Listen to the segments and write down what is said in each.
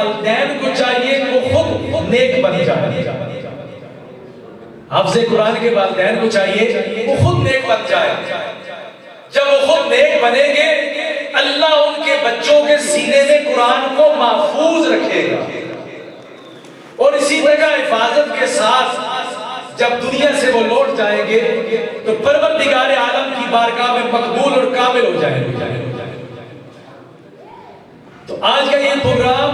والدین کو چاہیے کہ وہ خود نیک بن جائے. حافظ قرآن کے والدین کو چاہیے وہ خود نیک بن جائے. جب وہ خود نیک بنیں گے اللہ ان کے بچوں کے سینے میں قرآن کو محفوظ رکھے گا. اور اسی طرح حفاظت کے ساتھ جب دنیا سے وہ لوٹ جائیں گے تو پروردگار عالم کی بارگاہ میں مقبول اور کامل ہو جائیں گے. تو آج کا یہ پروگرام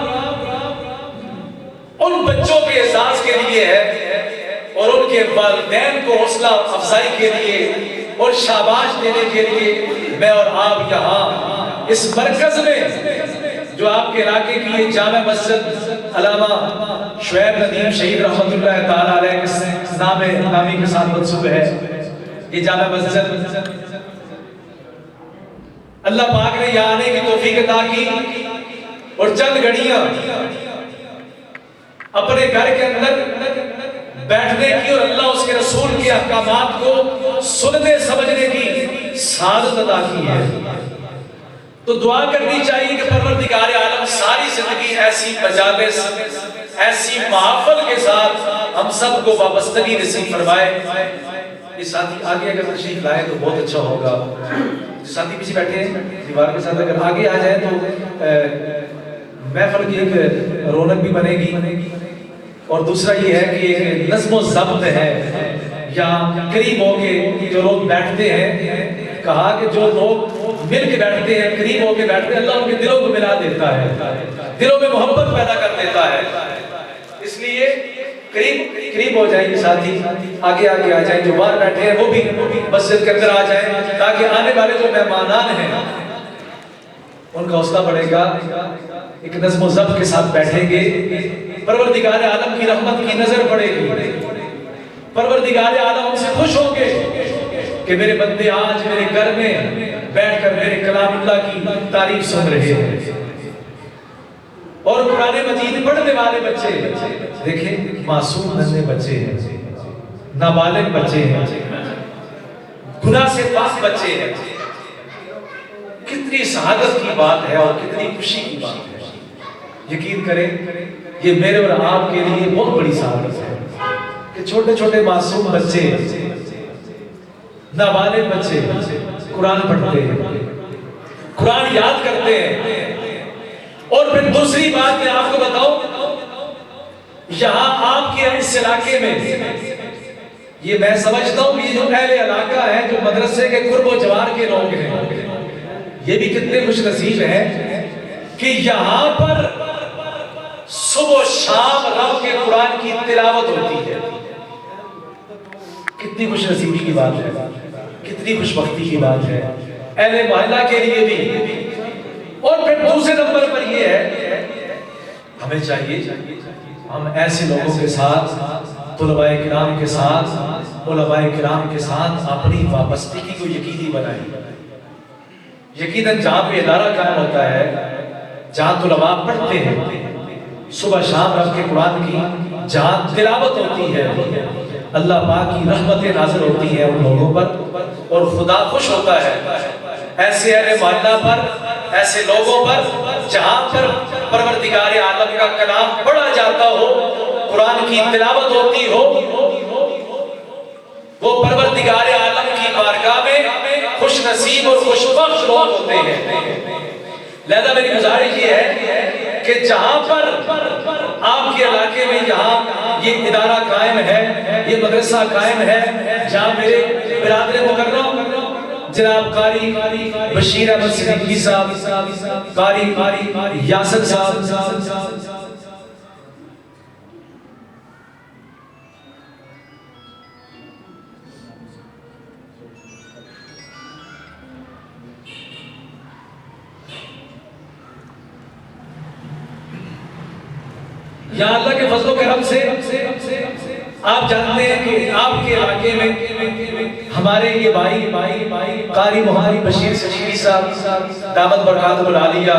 ان بچوں کے احساس کے لیے ہے اور ان کے والدین کو حوصلہ افزائی کے لیے اور شاباش دینے کے لیے میں اور آپ یہاں اس مرکز میں جو آپ کے علاقے کی یہ جامع مسجد علامہ شعیب ندیم شہید رحمت اللہ تعالیٰ علیہ کے نامی کے ساتھ منسوب ہے. یہ جامع مسجد اللہ پاک نے یہاں آنے کی توفیق عطا کی اور چند گھڑیاں اپنے گھر کے اندر بیٹھنے کی اور اللہ اس کے رسول کے احکامات کو سننے سمجھنے کی سعادت عطا کی ہے. تو دعا کرنی چاہیے کہ پروردگار عالم ساری زندگی ایسی مجالس ایسی محافل کے ساتھ ہم سب کو وابستگی نصیب فرمائے. یہ ساتھی آگے اگر تشریف لائے تو بہت اچھا ہوگا. ساتھی پیچھے بیٹھے ہیں دیوار کے ساتھ اگر آگے آ جائیں تو محفل کی ایک رونق بھی بنے گی. اور دوسرا یہ ہے کہ ایک نظم و ضبط ہے یا قریب ہو کے جو لوگ بیٹھتے ہیں کہا کہ جو لوگ مل کے بیٹھتے ہیں قریب ہو کے بیٹھتے ہیں اللہ ان کے دلوں کو ملا دیتا ہے دلوں میں محبت پیدا کر دیتا ہے. اس لیے قریب ہو جائیں گے ساتھی آگے آ جائیں جو باہر بیٹھے ہیں وہ بھی مسجد کے اندر آ جائیں تاکہ آنے والے جو مہمانان ہیں ان کا حوصلہ بڑھے گا. ایک نظم و ضبط کے ساتھ بیٹھیں گے پروردگار عالم کی رحمت کی نظر پڑے گی. پروردگار عالم ان سے خوش ہوں گے کہ میرے بندے آج میرے گھر میں بیٹھ کر میرے کلام اللہ کی تعریف سن رہے ہیں. اور قرآن مجید پڑھنے والے بچے دیکھیں معصوم ننھے بچے ہیں نابالغ بچے ہیں گناہ سے پاک بچے ہیں. کتنی سعادت کی بات ہے اور کتنی خوشی کی بات ہے. یقین کریں یہ میرے اور آپ کے لیے بہت بڑی سعادت ہے کہ چھوٹے چھوٹے معصوم بچے نابالغ بچے قرآن پڑھتے ہیں قرآن یاد کرتے ہیں. اور پھر دوسری بات میں آپ کو بتاؤں یہاں آپ کے اس علاقے میں یہ میں سمجھتا ہوں یہ جو اہل علاقہ ہے جو مدرسے کے قرب و جوار کے لوگ ہیں یہ بھی کتنے خوش نصیب ہیں کہ یہاں پر صبح و شام رب کے قرآن کی تلاوت ہوتی ہے. کتنی خوش نصیبی کی بات ہے کتنی خوش بختی کی بات ہے اہل محلہ کے لیے بھی. اور پھر دوسرے نمبر پر یہ ہے ہمیں چاہیے ہم ایسے لوگوں کے ساتھ طلباء کرام کے ساتھ علماء کرام کے ساتھ اپنی وابستگی کو یقینی بنائیں. یقیناً جہاں پہ ادارہ قائم ہوتا ہے جہاں طلباء پڑھتے ہیں صبح شام رب کے قرآن کی جہاں تلاوت ہوتی ہے اللہ پاک کی رحمتیں نازل ہوتی ہیں ان لوگوں پر اور خدا خوش ہوتا ہے ایسے اہل محلہ پر ایسے لوگوں پر جہاں پر پروردگار عالم کا کلام پڑھا جاتا ہو قرآن کی تلاوت ہوتی ہو وہ پروردگار عالم کی بارگاہ میں خوش نصیب اور خوش بخش لوگ ہوتے ہیں. لہذا میری گزارش یہ ہے کہ جہاں پر آپ کے علاقے میں یہاں یہ ادارہ قائم ہے یہ مدرسہ قائم ہے جہاں میرے برادر مکرم جناب قاری بشیر احمد صدیقی صاحب قاری یاسر صاحب یا اللہ کے فضل و کرم سے آپ جانتے ہیں کہ آپ کے علاقے میں ہمارے یہ بھائی قاری محمد بشیر صدیقی صاحب دامت برکاتہ العالیہ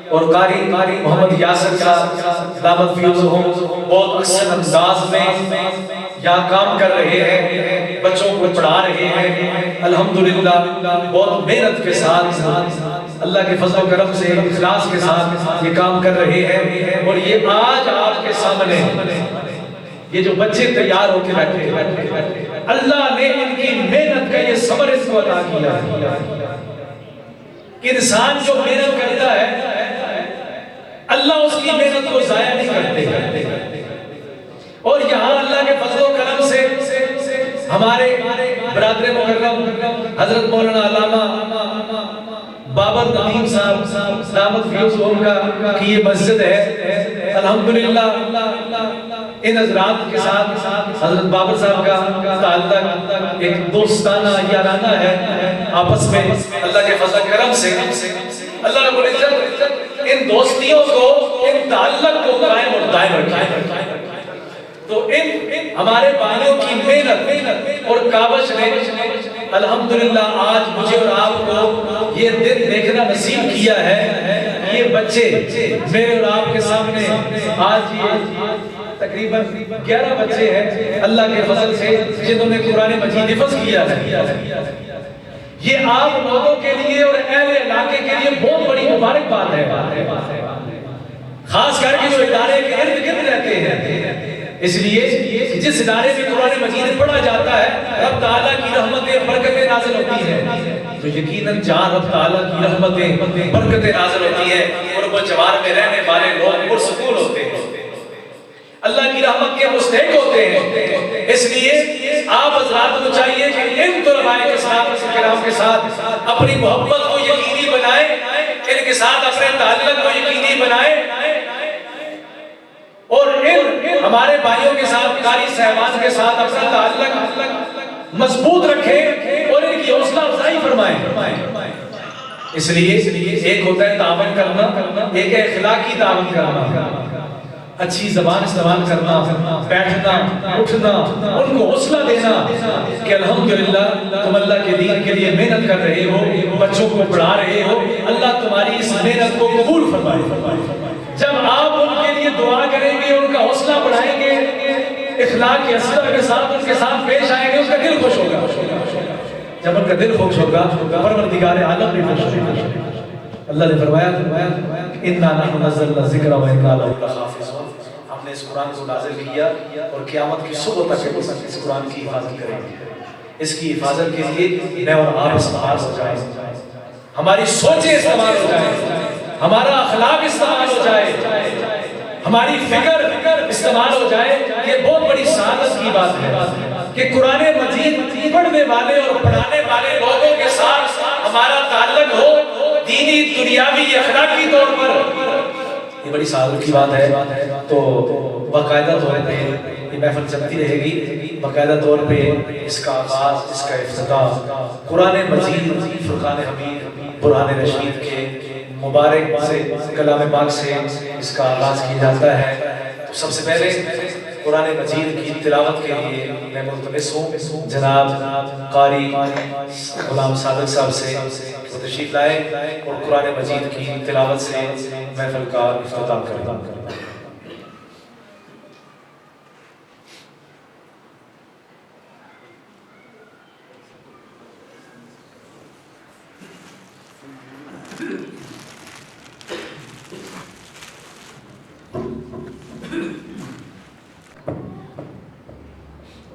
اور قاری محمد یاسر صاحب دامت فیوزہم بہت اکثر انداز میں یہاں کام کر رہے ہیں بچوں کو پڑھا رہے ہیں الحمدللہ بہت محنت کے ساتھ اللہ کے فضل و کرم سے اخلاص کے ساتھ یہ کام کر رہے ہیں، اور یہ آج آپ کے سامنے یہ جو بچے تیار ہو کے بیٹھے ہیں، اللہ نے ان کی محنت کا یہ ثمر اس کو عطا کیا ہے کہ انسان جو محنت کرتا ہے اللہ اس کی محنت کو ضائع نہیں کرتے، اور یہاں اللہ کے فضل و کرم سے ہمارے برادر مکرم حضرت مولانا علامہ بابر ندیم صاحب دامت فیض کا کی یہ مسجد ہے، الحمدللہ ان حضرات کے ساتھ حضرت بابر صاحب کا تعلق ایک دوستانہ یارانہ ہے آپس میں، اللہ کے فضل و کرم سے اللہ رب العزت ان دوستیوں کو، ان تعلق کو قائم اور دائم رکھے۔ تو ان ہمارے بھائیوں کی محنت اور کاوش نے الحمدللہ آج مجھے اور آپ کو یہ دن دیکھنا نصیب کیا ہے، یہ بچے میرے اور آپ کے سامنے آج یہ تقریباً 11 بچے ہیں اللہ کے فضل سے جنہوں نے قرآن مجید حفظ کیا ہے۔ یہ آپ لوگوں کے لیے اور اہل علاقے کے لیے بہت بڑی مبارک بات ہے، خاص کر کے جو ادارے کے ارد گرد رہتے ہیں، اس لیے جس ادارے میں قرآن مجید پڑھا جاتا ہے رب تعالیٰ کی رحمتیں برکتیں نازل ہوتی ہیں، تو یقیناً جہاں رب تعالیٰ کی رحمتیں برکتیں نازل ہوتی ہیں اور وہ جوار میں رہنے والے لوگ پرسکون ہوتے ہیں، اللہ کی رحمت کے مستحق ہوتے ہیں۔ اس لیے آپ حضرات کو چاہیے کہ ان طلباء کے ساتھ کرام کے ساتھ اپنی محبت کو یقینی بنائیں، ان کے ساتھ اپنے تعلق کو یقینی بنائیں، اور ہمارے بھائیوں کے ساتھ قاری صاحبان کے ساتھ اپنا تعلق مضبوط رکھیں اور ان کی حوصلہ افزائی فرمائیں۔ اس لیے ایک ہوتا ہے تعاون کرنا، ایک ہے اخلاقی تعاون کرنا، اچھی زبان استعمال کرنا، بیٹھنا اٹھنا، ان کو حوصلہ دینا کہ الحمدللہ تم اللہ کے دین کے لیے محنت کر رہے ہو، بچوں کو پڑھا رہے ہو، اللہ تمہاری اس محنت کو قبول فرمائے۔ جب آپ ان کے لیے دعا کریں گے، ان کا حوصلہ بڑھائیں گے، اخلاق کی حسنہ کے ساتھ ان کے ساتھ پیش آئیں گے، اس کا دل خوش ہوگا۔ جب ان کا دل خوش ہوگا پروردگار عالم بھی خوش ہوگا۔ اللہ نے فرمایا اِنَّا نَحْنُ نَزَّلْنَا الذِّكْرَ وَإِنَّا لَهُ لَحَافِظُونَ، ہم نے اس قرآن کو نازل کیا اور قیامت کی صبح تک اس قرآن کی حفاظت کریں گے۔ اس کی حفاظت کے لیے میں اور آپ استعمال ہو جائیں، ہماری سوچیں استعمال ہو جائیں، ہمارا اخلاق استعمال ہو جائے، ہماری فکر استعمال ہو جائے۔ یہ بہت بڑی سعادت کی بات ہے کہ قرآن مجید پڑھنے والے اور پڑھانے والے لوگوں کے ساتھ ہمارا تعلق ہو، دینی دنیاوی اخلاقی طور پر، یہ بڑی سعادت کی بات ہے۔ تو باقاعدہ طور پہ یہ محفل چلتی رہے گی، باقاعدہ طور پہ اس کا آغاز، اس کا افتتاح قرآن مجید فرقان حمید برہان رشید کے مبارک سے کلام پاک سے اس کا آغاز کیا جاتا ہے۔ تو سب سے پہلے قرآن مجید کی تلاوت کے لیے میں ملتمس ہوں جناب قاری غلام صادق صاحب سے وہ تشریف لائے اور قرآن مجید کی تلاوت سے محفل کا افتتاح کریں۔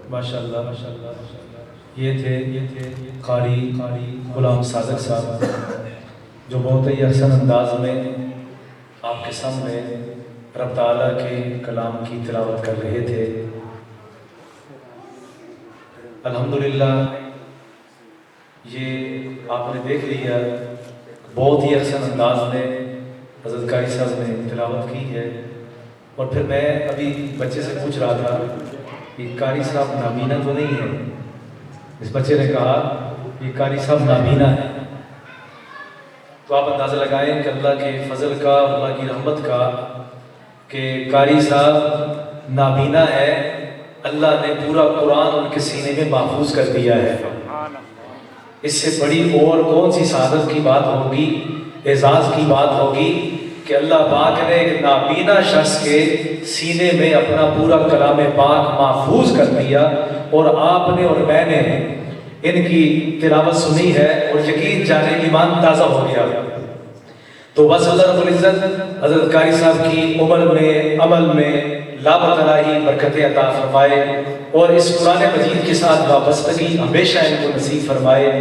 ماشاءاللہ یہ تھے قاری غلام صادق صاحب جو بہت ہی احسن انداز میں آپ کے سامنے رب تعالیٰ کے کلام کی تلاوت کر رہے تھے۔ الحمدللہ یہ آپ نے دیکھ لیا، بہت ہی احسن انداز میں حضرت قاری صاحب نے تلاوت کی ہے۔ اور پھر میں ابھی بچے سے پوچھ رہا تھا یہ قاری صاحب نابینا تو نہیں ہے؟ اس بچے نے کہا یہ قاری صاحب نابینا ہے۔ تو آپ اندازہ لگائیں کہ اللہ کے فضل کا، اللہ کی رحمت کا کہ قاری صاحب نابینا ہے، اللہ نے پورا قرآن ان کے سینے میں محفوظ کر دیا ہے۔ اس سے بڑی اور کون سی سعادت کی بات ہوگی، اعزاز کی بات ہوگی کہ اللہ پاک نے ایک نابینا شخص کے سینے میں اپنا پورا کلام پاک محفوظ کر دیا، اور آپ نے اور میں نے ان کی تلاوت سنی ہے اور یقین جانے ایمان تازہ ہو گیا۔ تو بس اللہ رب العزت حضرت قاری صاحب کی عمر میں عمل میں لامتناہی برکتیں عطا فرمائے اور اس قرآن مجید کے ساتھ وابستگی ہمیشہ ان کو نصیب فرمائے،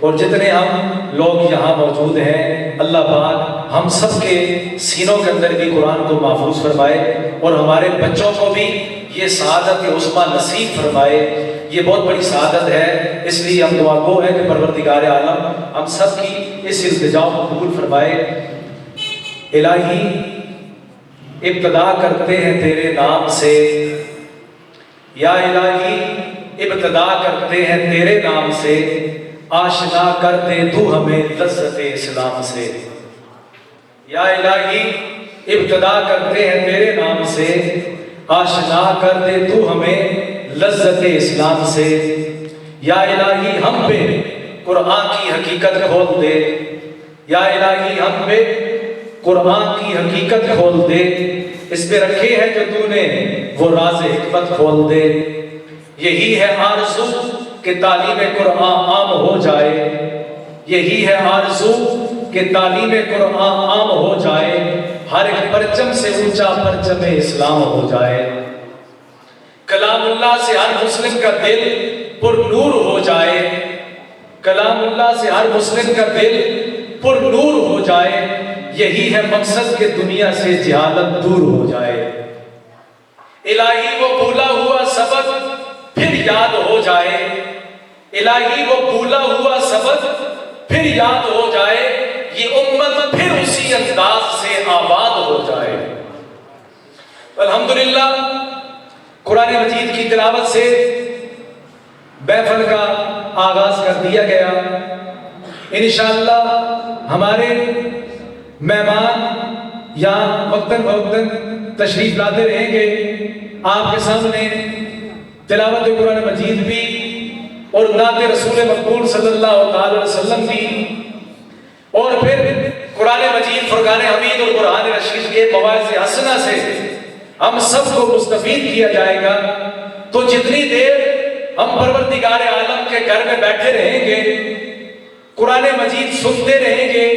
اور جتنے ہم لوگ یہاں موجود ہیں اللہ پاک ہم سب کے سینوں کے اندر بھی قرآن کو محفوظ فرمائے اور ہمارے بچوں کو بھی یہ سعادت عظمیٰ نصیب فرمائے۔ یہ بہت بڑی سعادت ہے، اس لیے ہم دعا گو ہیں کہ پروردگار عالم ہم سب کی اس التجا کو قبول فرمائے۔ الہی ابتدا کرتے ہیں تیرے نام سے، یا الہی ابتدا کرتے ہیں تیرے نام سے، آشنا کر دے تو ہمیں لذت اسلام سے۔ یا الہی ابتدا کرتے ہیں تیرے نام سے، آشنا کر دے تو ہمیں لذت اسلام سے۔ یا الہی ہم پہ قرآن کی حقیقت کھول دے، یا الہی ہم پہ قرآن کی حقیقت کھول دے، اس پہ رکھے ہیں جو تو نے وہ راز حکمت کھول دے۔ یہی ہے آرزو کہ تعلیم قرآن عام ہو جائے، یہی ہے آرزو کہ تعلیم قرآن عام ہو جائے، ہر ایک پرچم سے اونچا پرچم اسلام ہو جائے۔ کلام اللہ سے ہر مسلم کا دل پر نور ہو جائے، کلام اللہ سے ہر مسلم کا دل پر نور ہو جائے، یہی ہے مقصد کہ دنیا سے جہالت دور ہو جائے۔ الہی وہ بھولا ہوا سبق پھر یاد ہو جائے، الہی وہ بھولا ہوا سبق پھر یاد ہو جائے، یہ امت پھر اسی انداز سے آباد ہو جائے۔ الحمدللہ قرآن مجید کی تلاوت سے محفل کا آغاز کر دیا گیا۔ انشاءاللہ ہمارے مہمان یہاں وقتاً فوقتاً تشریف لاتے رہیں گے، آپ کے سامنے تلاوت قرآن مجید بھی اور نعت رسول مقبول صلی اللہ علیہ وسلم بھی، اور پھر قرآن مجید فرقان حمید اور قرآن رشید کے مواعظ حسنہ سے ہم سب کو مستفید کیا جائے گا۔ تو جتنی دیر ہم پروردگار عالم کے گھر میں بیٹھے رہیں گے، قرآن مجید سنتے رہیں گے،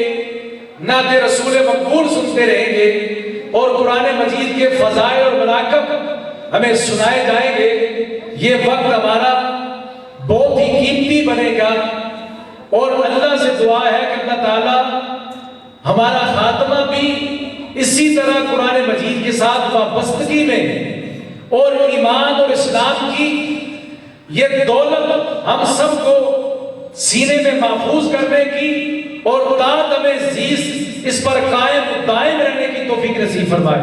نعت رسول مقبول سنتے رہیں گے، اور قرآن مجید کے فضائل اور مناقب ہمیں سنائے جائیں گے، یہ وقت ہمارا بہت ہی قیمتی بنے گا۔ اور اللہ سے دعا ہے کہ اللہ تعالیٰ ہمارا خاتمہ بھی اسی طرح قرآن مجید کے ساتھ وابستگی میں اور ایمان اور اسلام کی یہ دولت ہم سب کو سینے میں محفوظ کرنے کی اور تادم زیست اس پر قائم دائم رہنے کی توفیق نصیب فرمائے۔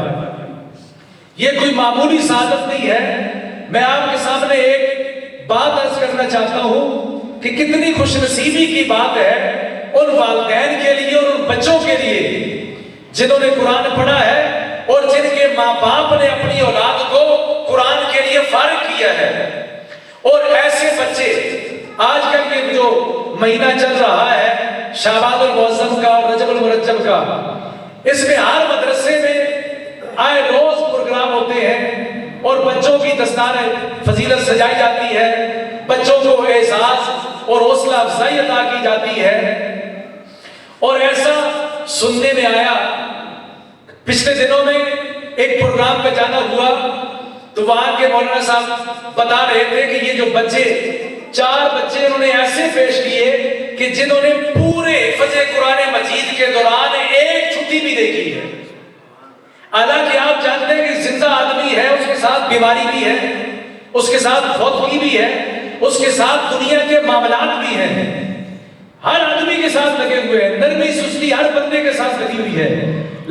یہ کوئی معمولی سعادت نہیں ہے۔ میں آپ کے سامنے ایک بات عرض کرنا چاہتا ہوں کہ کتنی خوش نصیبی کی بات ہے ان والدین کے لیے اور ان بچوں کے لیے جنہوں نے قرآن پڑھا ہے اور جن کے ماں باپ نے اپنی اولاد کو قرآن کے لیے فارغ کیا ہے۔ اور ایسے بچے آج کل یہ جو مہینہ چل رہا ہے شعبان المعظم کا اور رجب المرجب کا، اس میں ہر مدرسے میں آئے روز پروگرام ہوتے ہیں اور بچوں کی دستار فضیلت سجائی جاتی ہے، بچوں کو اعزاز اور حوصلہ افزائی عطا کی جاتی ہے۔ اور ایسا سننے میں آیا، پچھلے دنوں میں ایک پروگرام پہ جانا ہوا تو وہاں کے مولانا صاحب بتا رہے تھے کہ یہ جو بچے 4 بچے انہوں نے ایسے پیش کیے کہ جنہوں نے پورے حفظ قرآن مجید کے دوران ایک چھٹی بھی نہیں کی ہے۔ حالانکہ آپ جانتے ہیں کہ زندہ آدمی ہے، اس کے ساتھ بیماری بھی ہے، اس کے ساتھ فوتگی بھی ہے، اس کے ساتھ دنیا کے معاملات بھی ہیں، ہر آدمی کے ساتھ لگے ہوئے ہیں، نرمی سستی ہر بندے کے ساتھ لگی ہوئی ہے۔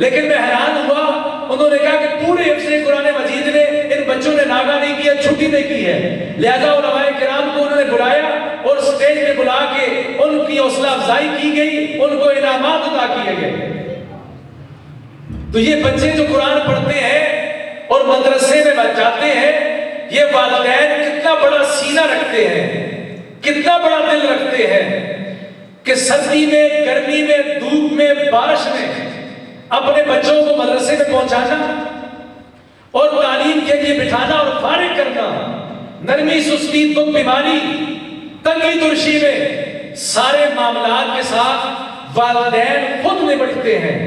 لیکن میں حیران ہوا، انہوں نے کہا کہ پورے حفظ قرآن مجید نے ان بچوں نے ناغہ نہیں کیا، چھٹی نہیں کی ہے، لہذا علماء کرام کو انہوں نے بلایا اور سٹیج پہ بلا کے ان کی حوصلہ افزائی کی گئی، ان کو انعامات عطا کیے گئے۔ تو یہ بچے جو قرآن پڑھتے ہیں اور مدرسے میں جاتے ہیں، یہ والدین کتنا بڑا سینہ رکھتے ہیں، کتنا بڑا دل رکھتے ہیں کہ سردی میں، گرمی میں، دھوپ میں، بارش میں اپنے بچوں کو مدرسے میں پہنچانا اور تعلیم کے لیے بٹھانا اور فارغ کرنا، نرمی سستی دکھ بیماری تنگی ترشی میں سارے معاملات کے ساتھ والدین خود نمٹتے ہیں۔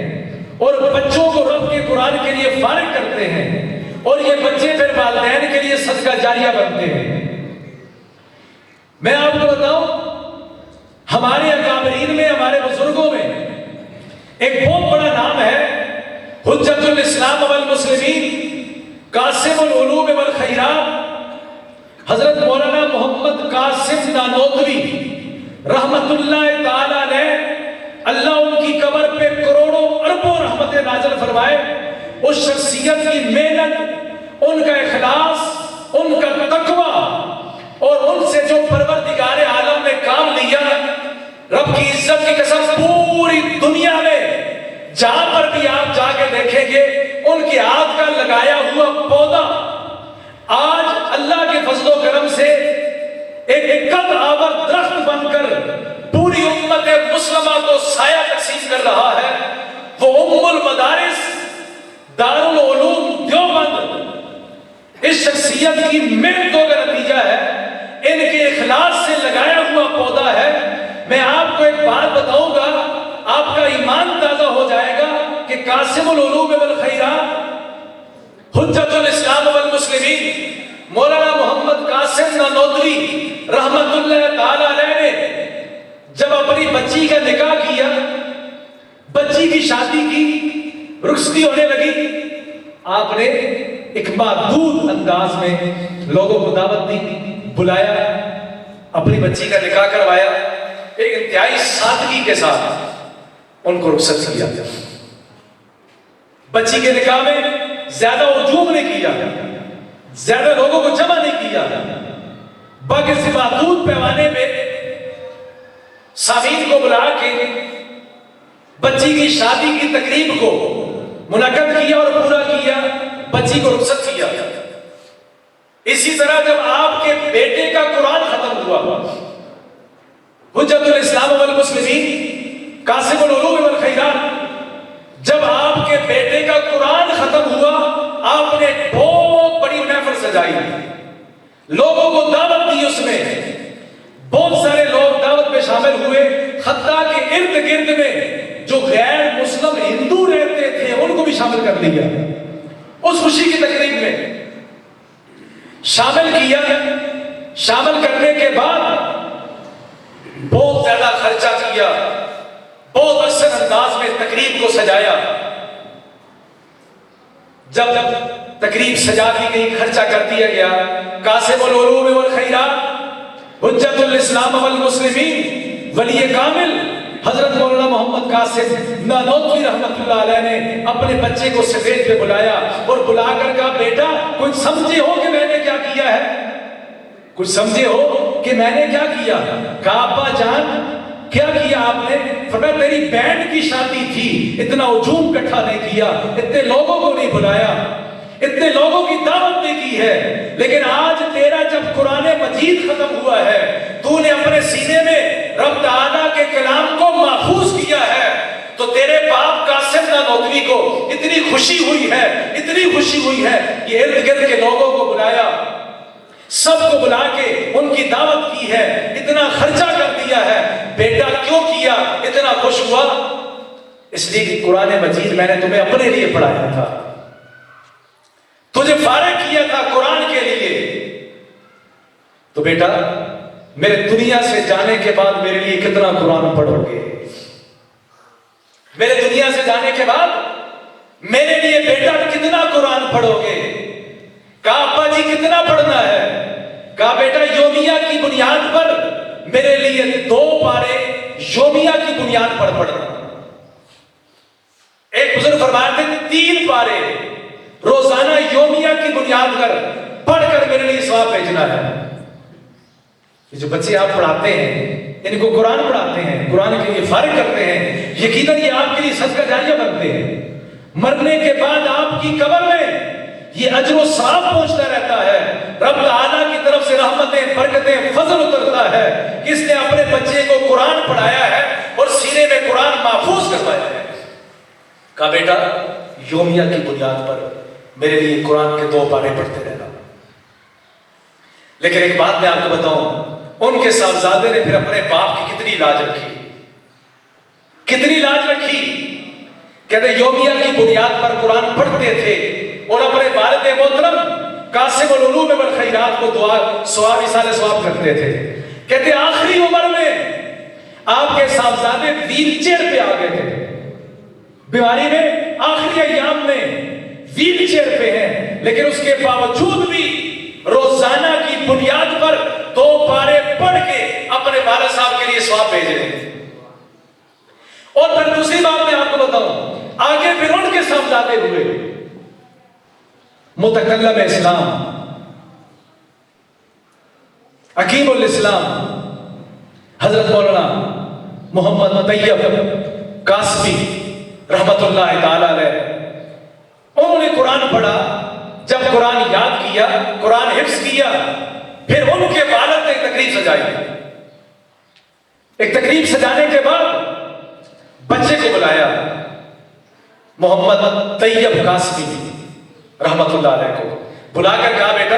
اور بچوں کو رب کے قرآن کے لیے فارغ کرتے ہیں، اور یہ بچے پھر والدین کے لیے صدقہ جاریہ بنتے ہیں۔ میں آپ کو بتاؤں، ہمارے اکابرین میں، ہمارے بزرگوں میں ایک بہت بڑا نام ہے، حجت الاسلام والمسلمین، قاسم العلوم والخیرات، حضرت مولانا محمد قاسم نانوتوی رحمت اللہ تعالی علیہ، اللہ ان کی قبر پہ کروڑوں اربوں رحمت نازل فرمائے۔ اس شخصیت کی محنت، ان کا اخلاص، ان کا تقوی، اور ان سے جو پروردگار عالم نے کام لیا، رب کی عزت کی قسم پوری دنیا میں جہاں پر بھی آپ جا کے دیکھیں گے، ان کے ہاتھ کا لگایا ہوا پودا آج اللہ کے فضل و کرم سے ایک قد آور درخت بن کر پوری امت مسلمہ کو سایہ تقسیم کر رہا ہے۔ وہ ام المدارس دارالعلوم دیوبند اس شخصیت کی محنتوں کا نتیجہ ہے، ان کے اخلاص سے لگایا ہوا پودا ہے۔ میں آپ کو ایک بات بتاؤں گا، آپ کا ایمان تازہ ہو جائے گا کہ قاسم العلوم والخیرات، حجت الاسلام والمسلمین، مولانا محمد قاسم نانوتوی رحمت اللہ تعالی علیہ نے جب اپنی بچی کا نکاح کیا، بچی کی شادی کی، رخصتی ہونے لگی، آپ نے ایک محدود انداز میں لوگوں کو دعوت دی، بلایا، اپنی بچی کا نکاح کروایا، ایک انتہائی سادگی کے ساتھ ان کو رخصت کیا۔ بچی کے نکاح میں زیادہ ہجوم نہیں کیا، زیادہ لوگوں کو جمع نہیں کیا، بلکہ سے محدود پیمانے پہ سامعین کو بلا کے بچی کی شادی کی تقریب کو منعقد کیا اور پورا کیا، بچی کو رخصت کیا۔ اسی طرح جب آپ کے بیٹے کا قرآن ختم ہوا، حجت الاسلام والمسلمین قاسم العلوم والخیرات، جب آپ کے بیٹے کا قرآن ختم ہوا، آپ نے بہت بڑی محفل سجائی، لوگوں کو دعوت دی، اس میں بہت سارے لوگ دعوت میں شامل ہوئے، حتیٰ کہ ارد گرد میں جو غیر مسلم ہندو رہتے تھے ان کو بھی شامل کر لیا۔ اس خوشی کی تقریب میں شامل کیا، شامل کرنے کے بعد بہت زیادہ خرچہ کیا، بہت احسن انداز میں تقریب کو سجایا۔ جب تقریب سجا دی گئی، خرچہ کر دیا گیا، قاسم العلوم والخیرات، حجت الاسلام والمسلمین، ولی کامل حضرت مولانا محمد قاسم نانوتوی رحمت اللہ علیہ نے اپنے بچے کو سٹیج پہ بلایا اور بلا کر کہا، بیٹا کچھ سمجھے ہو کہ میں نے کیا کیا ہے؟ کچھ سمجھے ہو کہ میں نے کیا کیا؟ کہا ابا جان کیا کیا آپ نے؟ فرمایا تیری بہن کی شادی تھی، اتنا ہجوم اکٹھا نہیں کیا، اتنے لوگوں کو نہیں بلایا، اتنے لوگوں کی دعوت نہیں کی ہے، لیکن آج تیرا جب قرآن مجید ختم ہوا ہے، تو نے اپنے سینے میں رب تعالیٰ کے کلام کو محفوظ کیا ہے، تو تیرے باپ قاسم نانوتوی کو اتنی خوشی ہوئی ہے، اتنی خوشی ہوئی ہے، یہ ارد گرد کے لوگوں کو بلایا، سب کو بلا کے ان کی دعوت کی ہے، اتنا خرچہ کر دیا ہے۔ بیٹا کیوں کیا؟ اتنا خوش ہوا اس لیے کہ قرآن مجید میں نے تمہیں اپنے لیے پڑھایا تھا، تجھے فارغ کیا تھا قرآن کے لیے، تو بیٹا میرے دنیا سے جانے کے بعد میرے لیے کتنا قرآن پڑھو گے؟ میرے دنیا سے جانے کے بعد میرے لیے بیٹا کتنا قرآن پڑھو گے؟ کہا ابا جی کتنا پڑھنا ہے؟ کہا بیٹا یومیہ کی بنیاد پر میرے لیے 2 پارے یومیہ کی بنیاد پر پڑھنا۔ ایک بزرگ فرماتے تھے 3 پارے روزانہ یومیہ کی بنیاد پر پڑھ کر میرے لیے ثواب بھیجنا ہے۔ یہ جو بچے آپ پڑھاتے ہیں، ان کو قرآن پڑھاتے ہیں، قرآن کے لیے فارغ کرتے ہیں، یقیناً یہ آپ کے لیے صدقہ جاریہ بنتے ہیں۔ مرنے کے بعد آپ کی قبر میں یہ اجر و ثواب پہنچتا رہتا ہے، رب تعالیٰ کی طرف سے رحمتیں، برکتیں، فضل اترتا ہے کہ اس نے اپنے بچے کو قرآن پڑھایا ہے اور سینے میں قرآن محفوظ کروایا ہے۔ کہا بیٹا یومیہ کی بنیاد پر میرے لیے قرآن کے 2 پارے پڑھتے رہنا۔ لیکن ایک بات میں آپ کو بتاؤں، ان کے صاحبزادے نے پھر اپنے باپ کی کتنی لاج رکھی، کتنی لاج رکھی کہتے یومیہ کی بنیاد پر قرآن پڑھتے تھے اور اپنے والد محترم قاسم العلوم والخیرات کو دعا ثواب ایصال ثواب کرتے تھے. کہتے آخری عمر میں آپ کے صاحبزادے ویل چیئر پہ آ گئے تھے, بیماری میں آخری ایام میں ویل چیئر پہ ہیں, لیکن اس کے باوجود بھی روزانہ کی بنیاد پر 2 پارے پڑھ کے اپنے والد صاحب کے لیے ثواب بھیجے تھے. اور پھر دوسری بات میں آپ کو بتاؤں, آگے پھر ان کے صاحبزادے ہوئے متکلم اسلام, حکیم الاسلام حضرت مولانا محمد طیب قاسمی رحمت اللہ تعالی علیہ. انہوں نے قرآن پڑھا, جب قرآن یاد کیا, قرآن حفظ کیا, پھر ان کے والد نے ایک تقریب سجائی. ایک تقریب سجانے کے بعد بچے کو بلایا, محمد طیب قاسمی رحمت اللہ علیہ کو بلا کر کہا بیٹا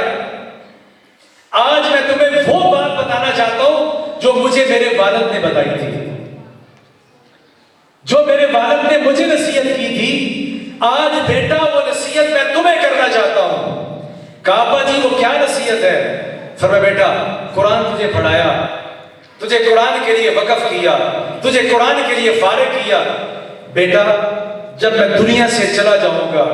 آج میں تمہیں وہ بات بتانا چاہتا ہوں جو مجھے میرے والد نے بتائی تھی, جو میرے والد نے مجھے نصیحت کی تھی. آج بیٹا وہ نصیحت میں تمہیں کرنا چاہتا ہوں. کہا ابا جی وہ کیا نصیحت ہے؟ فرمایا بیٹا قرآن تجھے پڑھایا, تجھے قرآن کے لیے وقف کیا, تجھے قرآن کے لیے فارغ کیا. بیٹا جب میں دنیا سے چلا جاؤں گا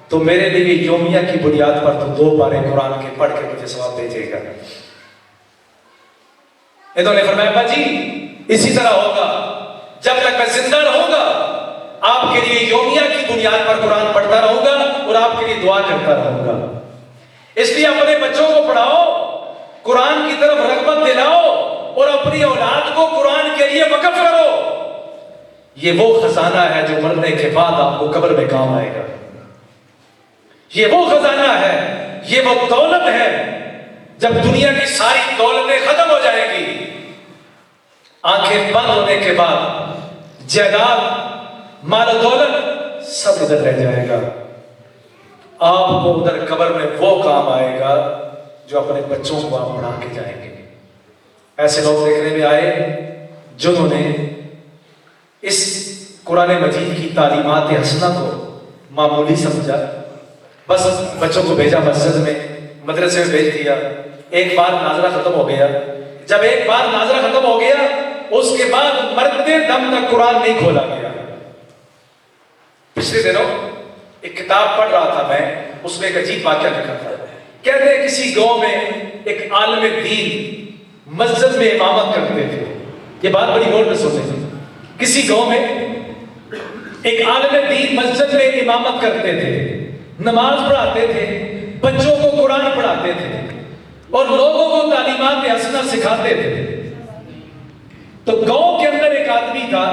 تو میرے لیے یومیہ کی بنیاد پر تو 2 پارے قرآن کے پڑھ کے مجھے ثواب بھیجے گا. انہوں نے فرمایا ابا جی اسی طرح ہوگا, جب تک میں زندہ رہوں گا آپ کے لیے یومیہ کی بنیاد پر قرآن پڑھتا رہوں گا اور آپ کے لیے دعا کرتا رہوں گا. اس لیے اپنے بچوں کو پڑھاؤ, قرآن کی طرف رغبت دلاؤ اور اپنی اولاد کو قرآن کے لیے وقف کرو. یہ وہ خزانہ ہے جو مرنے کے بعد آپ کو قبر میں کام آئے گا. یہ وہ خزانہ ہے, یہ وہ دولت ہے. جب دنیا کی ساری دولتیں ختم ہو جائیں گی, آنکھیں بند ہونے کے بعد جائیداد, مال و دولت سب ادھر رہ جائے گا. آپ کو ادھر قبر میں وہ کام آئے گا جو اپنے بچوں کو آپ پڑھا کے جائیں گے. ایسے لوگ دیکھنے میں آئے جنہوں نے اس قرآن مجید کی تعلیمات حسنہ کو معمولی سمجھا, بس بچوں کو بھیجا مسجد میں, مدرسے میں بھیج دیا, ایک بار ناظرہ ختم ہو گیا. جب ایک بار ناظرہ ختم ہو گیا اس کے بعد مرتے دم تک قرآن نہیں کھولا گیا. پچھلے دنوں ایک کتاب پڑھ رہا تھا میں, اس میں ایک عجیب واقعہ لکھا تھا. کہتے ہیں کسی گاؤں میں ایک عالم دین مسجد میں امامت کرتے تھے. یہ بات بڑی غور سے سنیں. کسی گاؤں میں ایک عالم دین مسجد میں امامت کرتے تھے, نماز پڑھاتے تھے, بچوں کو قرآن پڑھاتے تھے اور لوگوں کو تعلیمات حسنہ سکھاتے تھے. تو گاؤں کے اندر ایک آدمی تھا,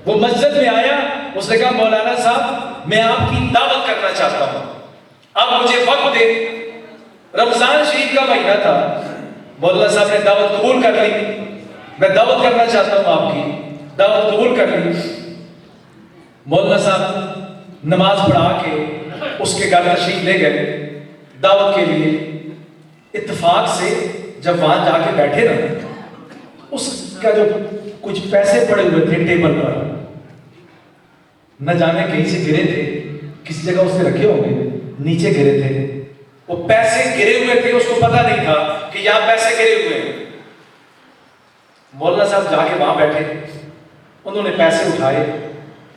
وہ مسجد میں آیا, اس نے کہا مولانا صاحب میں آپ کی دعوت کرنا چاہتا ہوں, اب مجھے وقت دے. رمضان شریف کا مہینہ تھا, مولانا صاحب نے دعوت قبول کر لی. میں دعوت کرنا چاہتا ہوں, آپ کی دعوت قبول کر لی. مولانا صاحب نماز پڑھا کے اس کے گھر تشریف لے گئے دعوت کے لیے. اتفاق سے جب وہاں جا کے بیٹھے نا, اس کا جو کچھ پیسے پڑے ہوئے تھے ٹیبل پر, نہ جانے کہیں سے گرے تھے, کسی جگہ اس نے رکھے ہوں گے, نیچے گرے تھے. وہ پیسے گرے ہوئے تھے, اس کو پتا نہیں تھا کہ یہاں پیسے گرے ہوئے ہیں. مولانا صاحب جا کے وہاں بیٹھے, انہوں نے پیسے اٹھائے,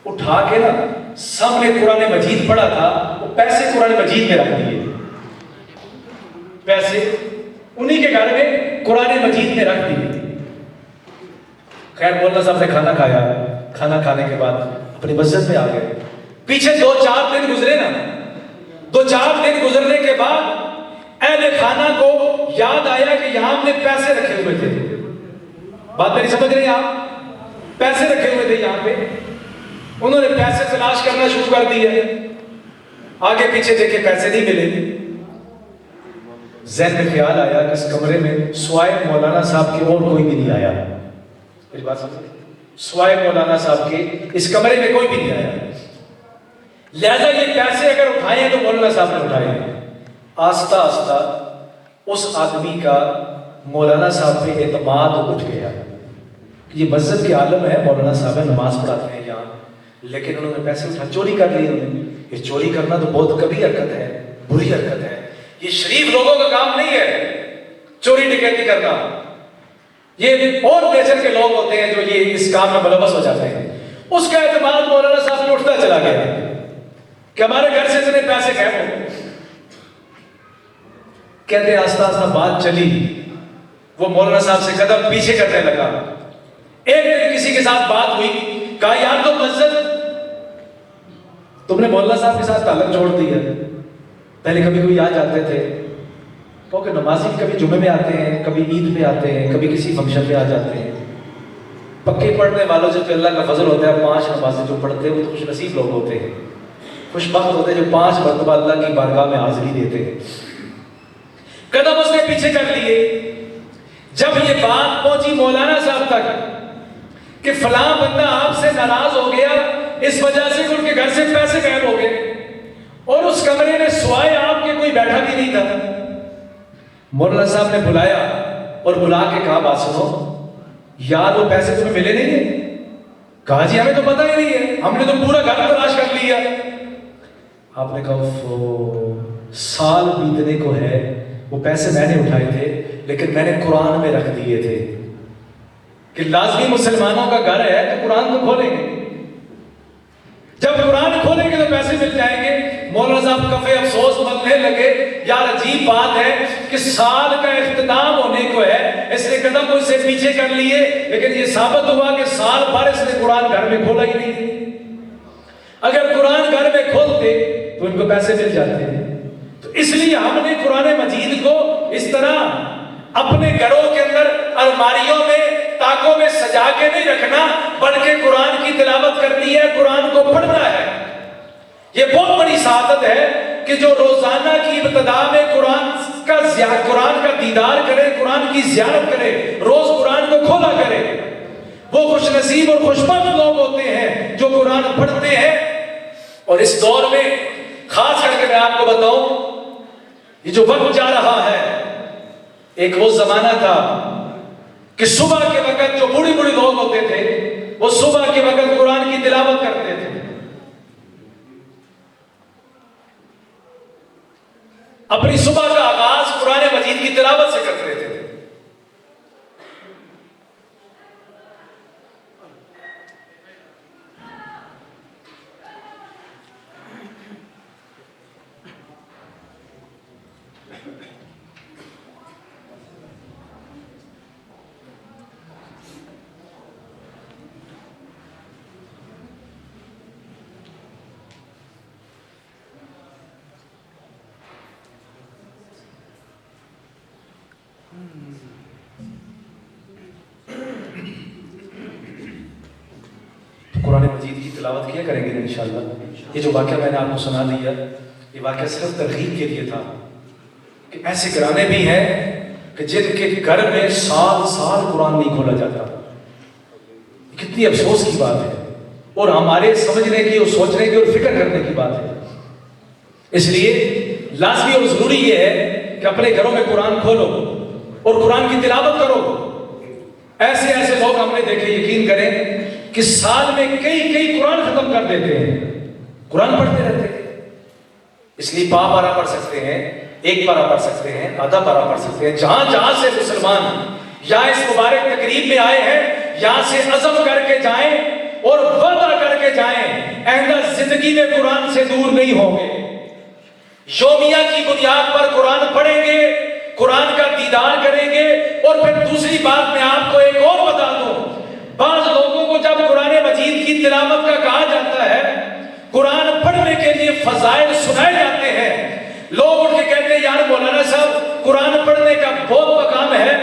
اٹھا کے نا سامنے قرآن مجید پڑھا تھا, وہ پیسے قرآن مجید میں رکھ دیے. پیسے انہی کے گھر میں قرآن مجید میں رکھ دیے. خیر مولانا صاحب نے کھانا کھایا, کھانا کھانے کے بعد اپنی مسجد میں آ گئے. پیچھے 2-4 دن گزرے نا, 2-4 دن گزرنے کے بعد اہل خانہ کو یاد آیا کہ یہاں ہم نے پیسے رکھے ہوئے تھے. بات میری سمجھ رہے ہیں آپ؟ پیسے رکھے ہوئے تھے یہاں پہ. انہوں نے پیسے تلاش کرنا شروع کر دیے, آگے پیچھے دیکھے پیسے نہیں ملے. ذہن میں خیال آیا کہ اس کمرے میں سوائے مولانا صاحب کے اور کوئی بھی نہیں آیا. میری بات سمجھ, سوائے مولانا صاحب کے اس کمرے میں کوئی بھی نہیں آیا. لہذا یہ پیسے اگر اٹھائے ہیں تو مولانا صاحب نے اٹھائے ہیں. آہستہ آہستہ اس آدمی کا مولانا صاحب پہ اعتماد اٹھ گیا. یہ مسجد کے عالم ہے, مولانا صاحب نماز پڑھاتے ہیں یہاں, لیکن انہوں نے پیسے اٹھا چوری کر لی انہوں نے. یہ چوری کرنا تو بہت کبھی حرکت ہے, بری حرکت ہے. یہ شریف لوگوں کا کام نہیں ہے چوری ڈکیتی کرنا. یہ اور نیچر کے لوگ ہوتے ہیں جو یہ اس کام میں ملوث ہو جاتے ہیں. اس کا اعتماد مولانا صاحب نے اٹھتا چلا گیا کہ ہمارے گھر سے اتنے پیسے غائب ہو گئے. کہتے ہیں آہستہ آہستہ بات چلی, وہ مولانا صاحب سے قدم پیچھے کرنے لگا. ایک دن کسی کے ساتھ بات ہوئی, کہا یار تو مسجد تم نے مولانا صاحب کے ساتھ تعلق جوڑ دیا. پہلے کبھی کبھی آ جاتے تھے, کیونکہ نمازی کبھی جمعے میں آتے ہیں, کبھی عید پہ آتے ہیں, کبھی کسی فنکشن میں آ جاتے ہیں. پکے پڑھنے والوں سے تو اللہ کا فضل ہوتا ہے, 5 نمازیں جو پڑھتے ہیں وہ تو خوش نصیب لوگ ہوتے ہیں, خوش بخت ہوتے ہیں جو 5 مرتبہ اللہ کی بارگاہ میں حاضری دیتے ہیں. قدم اس نے پیچھے کر لیے. جب یہ بات پہنچی مولانا صاحب تک کہ فلاں بندہ آپ سے ناراض ہو گیا اس وجہ سے کہ ان کے گھر سے پیسے غائب ہو گئے, اور اس کمرے میں سوائے آپ کے کوئی بیٹھا بھی نہیں تھا. مولانا صاحب نے بلایا اور بلا کے کہا بات سنو یار, وہ پیسے تمہیں ملے نہیں ہیں؟ کہا جی ہمیں تو پتہ ہی نہیں ہے, ہم نے تو پورا گھر تلاش کر لیا. آپ نے کہا سال بیتنے کو ہے, وہ پیسے میں نے اٹھائے تھے لیکن میں نے قرآن میں رکھ دیے تھے کہ لازمی مسلمانوں کا گھر ہے تو قرآن کو کھولیں گے, جب قرآن کھولیں گے تو پیسے مل جائیں گے. مولانا صاحب کفے افسوس بننے لگے, یار عجیب بات ہے کہ سال کا اختتام ہونے کو ہے, اس نے قدم اس سے پیچھے کر لیے, لیکن یہ ثابت ہوا کہ سال بھر اس نے قرآن گھر میں کھولا ہی نہیں. اگر قرآن گھر میں کھولتے تو ان کو پیسے مل جاتے ہیں. تو اس لیے ہم نے قرآن مجید کو اس طرح اپنے گھروں کے اندر الماریوں میں تاکوں میں سجا کے نہیں رکھنا, بلکہ قرآن کی تلاوت کرنی ہے, قرآن کو پڑھنا ہے. یہ بہت بڑی سعادت ہے کہ جو روزانہ کی ابتدا میں قرآن کا دیدار کرے, قرآن کی زیارت کرے, روز قرآن کو کھولا کرے, وہ خوش نصیب اور خوشبخت لوگ ہوتے ہیں جو قرآن پڑھتے ہیں. اور اس دور میں خاص کر کے میں آپ کو بتاؤں, یہ جو وقت جا رہا ہے, ایک وہ زمانہ تھا کہ صبح کے وقت جو بوڑھی بوڑھی لوگ ہوتے تھے وہ صبح کے وقت قرآن کی تلاوت کرتے تھے. اپنی صبح کا آغاز قرآن مجید کی تلاوت سے کرتے تھے. قرآن مجید کی تلاوت کیا کریں گے انشاءاللہ. یہ جو واقعہ میں نے آپ کو سنا دیا, یہ واقعہ صرف ترغیب کے لیے تھا کہ ایسے گھرانے بھی ہیں کہ جن کے گھر میں سال سال قرآن نہیں کھولا جاتا. کتنی افسوس کی بات ہے, اور ہمارے سمجھنے کی اور سوچنے کی اور فکر کرنے کی بات ہے. اس لیے لازمی اور ضروری یہ ہے کہ اپنے گھروں میں قرآن کھولو اور قرآن کی تلاوت کرو. ایسے ایسے لوگ ہم نے دیکھے, یقین کریں کہ سال میں کئی قرآن ختم کر دیتے ہیں, قرآن پڑھتے رہتے ہیں. اس لیے پارا پڑھ سکتے ہیں, 1 پارا پڑھ سکتے ہیں, آدھا پارا پڑھ سکتے ہیں. جہاں سے مسلمان یا اس مبارک تقریب میں آئے ہیں, یہاں سے عزم کر کے جائیں اور وعدہ کر کے جائیں آئندہ زندگی میں قرآن سے دور نہیں ہوں گے. یومیہ کی بنیاد پر قرآن پڑھیں گے, قرآن کا دیدار کریں گے. اور پھر دوسری بات میں آپ کو ایک اور بتا دوں, بعض لوگوں کو جب قرآن مجید کی تلاوت کا کہا جاتا ہے, قرآن پڑھنے کے لیے فضائل سنائے جاتے ہیں, لوگ اٹھ کے کہتے ہیں یار مولانا صاحب قرآن پڑھنے کا بہت مقام ہے,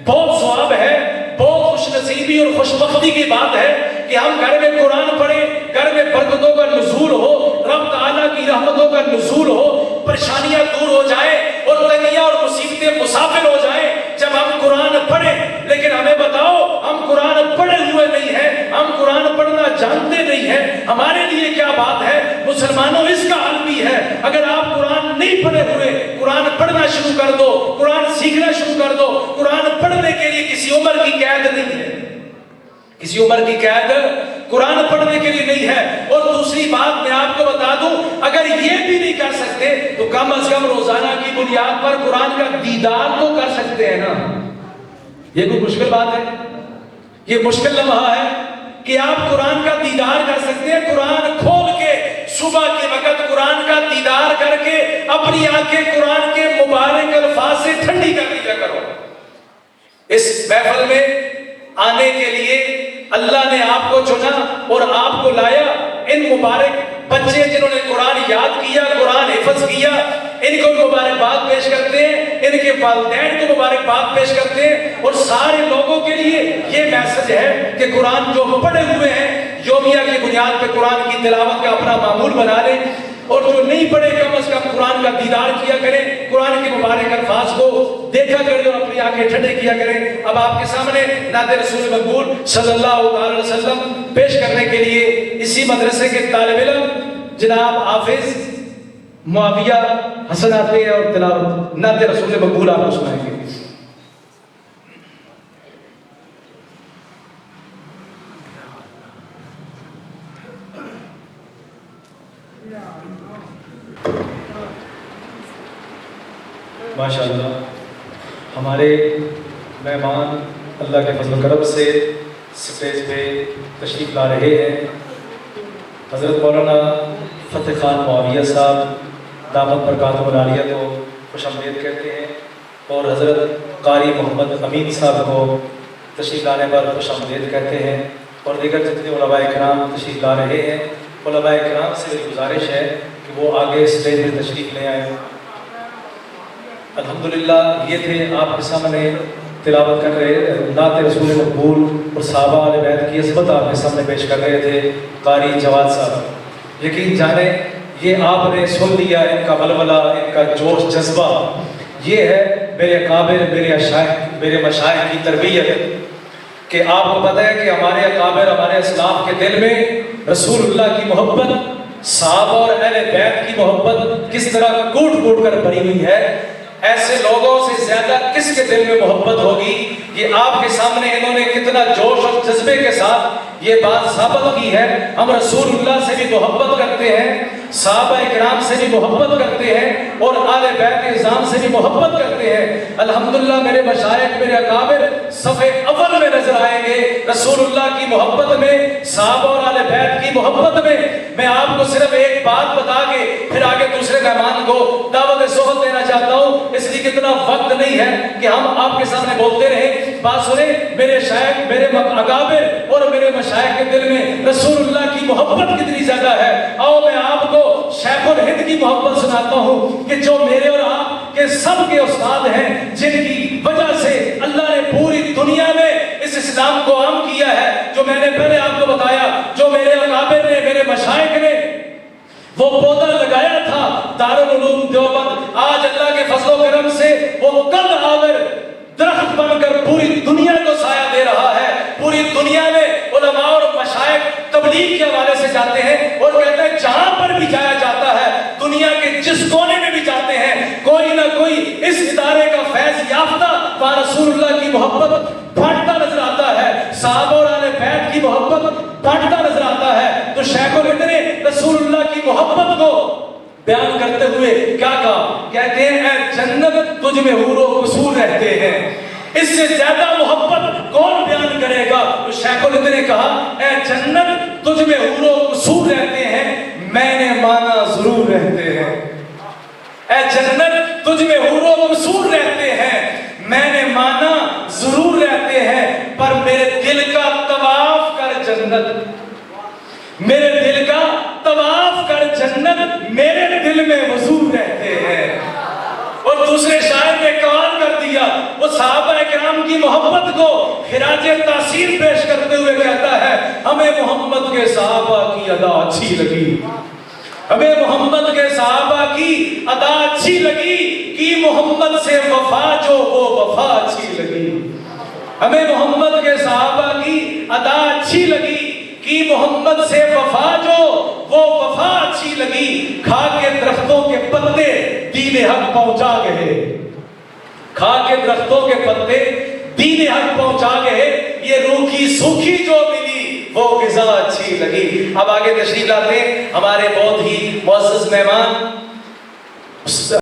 بہت ثواب ہے, بہت خوش نصیبی اور خوش بختی کی بات ہے کہ ہم گھر میں قرآن پڑھیں, گھر میں برکتوں کا نزول ہو, رب تعالیٰ کی رحمتوں کا نزول ہو, پریشانیاں دور ہو جائیں اور تنگیاں اور مصیبتیں مسافر ہو جائیں جب ہم قرآن پڑھیں. لیکن ہمیں بتاؤ, ہم قرآن پڑھے ہوئے نہیں ہیں, ہم قرآن پڑھنا جانتے نہیں ہیں. ہمارے لیے کیا بات ہے مسلمانوں, اس کا حل بھی ہے. اگر آپ قرآن نہیں پڑھے ہوئے, قرآن پڑھنا شروع کر دو, قرآن سیکھنا شروع کر دو. قرآن پڑھنے کے لیے کسی عمر کی قید نہیں ہے, کسی عمر کی قید قرآن پڑھنے کے لیے نہیں ہے. اور دوسری بات میں آپ کو بتا دوں, اگر یہ بھی نہیں کر سکتے تو کم از کم روزانہ کی بنیاد پر قرآن کا دیدار تو کر سکتے ہیں نا. یہ کوئی مشکل بات ہے؟ یہ مشکل لمحہ ہے کہ آپ قرآن کا دیدار کر سکتے ہیں. قرآن کھول کے صبح کے وقت قرآن کا دیدار کر کے اپنی آنکھیں قرآن کے مبارک الفاظ سے ٹھنڈی کر دیا کرو. اس محفل میں آنے کے لیے اللہ نے آپ کو چنا اور آپ کو لایا. ان مبارک بچے جنہوں نے قرآن یاد کیا, قرآن حفظ کیا, ان کو مبارکباد پیش کرتے ہیں, ان کے والدین کو مبارکباد پیش کرتے ہیں. اور سارے لوگوں کے لیے یہ میسج ہے کہ قرآن جو پڑھے ہوئے ہیں یومیہ کی بنیاد پہ قرآن کی تلاوت کا اپنا معمول بنا لیں, اور جو نہیں پڑھے کم از کم قرآن کا دیدار کیا کریں, قرآن کے مبارک الفاظ کو دیکھا کریں اور اپنی آنکھیں ٹھنڈی کیا کریں. اب آپ کے سامنے نعت رسول مقبول صلی اللہ علیہ وسلم پیش کرنے کے لیے اسی مدرسے کے طالب علم جناب حافظ معاویہ حسن آتے ہیں اور تلاوت نعت رسول مقبول آپ کو سنائیں گے. ماشاءاللہ ہمارے مہمان اللہ کے فضل و کرم سے سٹیج پہ تشریف لا رہے ہیں. حضرت مولانا فتح خان معاویہ صاحب دامت برکاتہ العالیہ کو خوش آمدید کہتے ہیں, اور حضرت قاری محمد امین صاحب کو تشریف لانے پر خوش آمدید کہتے ہیں, اور دیگر جتنے علماء کرام تشریف لا رہے ہیں. علماء کرام سے میری گزارش ہے کہ وہ آگے سٹیج پہ تشریف لے آئیں. الحمدللہ یہ تھے آپ کے سامنے تلاوت کر رہے نعت رسول مقبول اور صحابہ علیہ بیت کی عظمت آپ کے سامنے پیش کر رہے تھے قاری جواد صاحب. یقین جانیں یہ آپ نے سن لیا, ان کا ولولہ, ان کا جوش جذبہ, یہ ہے میرے اکابر, میرے مشائخ کی تربیت. کہ آپ کو پتہ ہے کہ ہمارے اکابر, ہمارے اسلاف کے دل میں رسول اللہ کی محبت, صحابہ اور اہل بیت کی محبت کس طرح کوٹ کوٹ کر بھری ہوئی ہے. ایسے لوگوں سے زیادہ کس کے دل میں محبت ہوگی. یہ آپ کے سامنے انہوں نے کتنا جوش اور جذبے کے ساتھ یہ بات ثابت کی ہے. ہم رسول اللہ سے بھی محبت کرتے ہیں, صحابہ اکرام سے بھی محبت کرتے ہیں, اور آل بیت اعظام سے بھی محبت کرتے ہیں. الحمدللہ میرے مشائخ, میرے اکابر صفحے اول میں نظر آئیں گے رسول اللہ کی محبت میں, صحابہ اور آل بیت کی محبت میں. میں آپ کو صرف ایک بات بتا کے پھر آگے دوسرے مہمان کو دعوت صحبت دینا چاہتا ہوں, اس لیے کتنا وقت نہیں ہے کہ ہم آپ کے سامنے بولتے رہیں. بات سنیں, میرے شیخ, میرے اکابر اور میرے مشائخ کے دل میں رسول اللہ کی محبت کتنی زیادہ ہے. آؤ میں آپ کو شیخ الہند کی محبت سناتا ہوں کہ جو میرے اور آپ کے سب کے استاد ہیں, جن کی وجہ سے اللہ نے پوری دنیا میں اس اسلام کو عام کیا ہے. جو میں نے پہلے آپ کو بتایا, جو میرے اکابر نے, میرے مشائخ نے وہ پودا لگایا تھا دارالعلوم دیوبند, آج اللہ کے فضل و کرم سے وہ قد آور درخت بن کر پوری دنیا کو سایہ دے رہا ہے. پوری دنیا میں علماء اور مشائخ تبلیغ کے حوالے سے جاتے ہیں اور کہتے ہیں جہاں پر بھی جایا جاتا ہے, دنیا کے جس کونے میں بھی جاتے ہیں, کوئی نہ کوئی اس ادارے کا فیض یافتہ وہاں رسول اللہ کی محبت بانٹتا نظر آتا ہے, صحابہ اور اہل بیت کی محبت بانٹتا نظر آتا ہے. تو شیخ الہند نے رسول اللہ کی محبت کو بیان کرتے ہوئے کیا کہا, کہتے ہیں اے جنت تجھ میں حور و قصور رہتے ہیں, اس سے زیادہ محبت کون بیان کرے گا. تو شیخ الہند نے کہا اے جنت تجھ میں حور و قصور رہتے ہیں, میں نے مانا ضرور رہتے ہیں. اے جنت تجھ میں حور و قصور رہتے ہیں, میں نے مانا ضرور رہتے ہیں, پر میرے دل کا طواف کر جنت, میرے دل کا طواف کر جنت, میرے دل میں حضور رہتے ہیں. اور دوسرے شاعر نے کمال کر دیا, وہ صحابہ کرام کی محبت کو خراج تحسین پیش کرتے ہوئے کہتا ہے ہمیں محمد کے صحابہ کی ادا اچھی لگی, ہمیں محمد کے صحابہ کی ادا اچھی لگی, کی محمد سے وفا جو وہ وفا اچھی لگی. ہمیں محمد کے صحابہ کی ادا اچھی لگی, کی محمد سے وفا جو وہ وفا اچھی لگی. کھا کے درختوں کے پتے دین حق پہنچا گئے, کھا کے درختوں کے پتے دین حق پہنچا گئے. یہ روکھی سوکھی جو ملی وہ غذا اچھی لگی۔ اب آگے تشریف لاتے ہیں ہمارے بہت ہی معزز مہمان